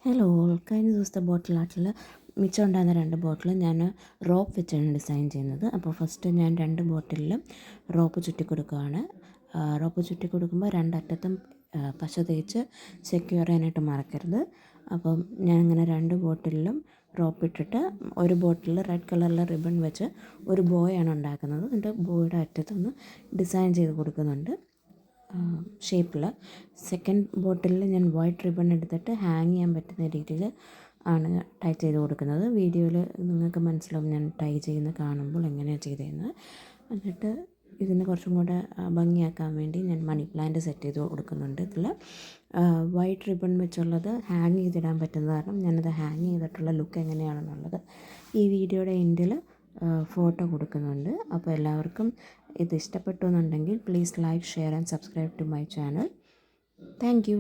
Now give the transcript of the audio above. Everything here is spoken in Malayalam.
ഹലോ, കഴിഞ്ഞ ദിവസത്തെ ബോട്ടിൽ ആർട്ടിൽ മിച്ചം ഉണ്ടായിരുന്ന 2 ബോട്ടിൽ ഞാൻ റോപ്പ് വെച്ചാണ് ഡിസൈൻ ചെയ്യുന്നത്. അപ്പോൾ ഫസ്റ്റ് ഞാൻ 2 ബോട്ടിലിലും റോപ്പ് ചുറ്റി കൊടുക്കുകയാണ്. റോപ്പ് ചുറ്റി കൊടുക്കുമ്പോൾ 2 അറ്റത്തും പശ തേച്ച് സെക്യൂർ ചെയ്യാനായിട്ട് മറക്കരുത്. അപ്പം ഞാനിങ്ങനെ 2 ബോട്ടിലിലും റോപ്പ് ഇട്ടിട്ട് ഒരു ബോട്ടിൽ റെഡ് കളറിലെ റിബൺ വെച്ച് ഒരു ബോയാണ് ഉണ്ടാക്കുന്നത്. എന്നിട്ട് ബോയുടെ അറ്റത്തൊന്ന് ഡിസൈൻ ചെയ്ത് കൊടുക്കുന്നുണ്ട് ഷേപ്പിൽ. സെക്കൻഡ് ബോട്ടിലിൽ ഞാൻ വൈറ്റ് റിബൺ എടുത്തിട്ട് ഹാങ് ചെയ്യാൻ പറ്റുന്ന രീതിയിൽ ആണ് ടൈ ചെയ്ത് കൊടുക്കുന്നത്. വീഡിയോയിൽ നിങ്ങൾക്ക് മനസ്സിലാവും ഞാൻ ടൈ ചെയ്യുന്ന കാണുമ്പോൾ എങ്ങനെയാണ് ചെയ്തതെന്ന്. എന്നിട്ട് ഇതിന് കുറച്ചും കൂടെ ഭംഗിയാക്കാൻ വേണ്ടി ഞാൻ മണി പ്ലാന്റ് സെറ്റ് ചെയ്ത് കൊടുക്കുന്നുണ്ട്. ഇതിൽ വൈറ്റ് റിബൺ വെച്ചുള്ളത് ഹാങ് ചെയ്തിടാൻ പറ്റുന്ന കാരണം ഞാനത് ഹാങ് ചെയ്തിട്ടുള്ള ലുക്ക് എങ്ങനെയാണെന്നുള്ളത് ഈ വീഡിയോയുടെ എൻഡിൽ ഫോട്ടോ കൊടുക്കുന്നുണ്ട്. അപ്പോൾ എല്ലാവർക്കും ഇത് ഇഷ്ടപ്പെട്ടു എന്നുണ്ടെങ്കിൽ please like, share and subscribe to my channel. Thank U.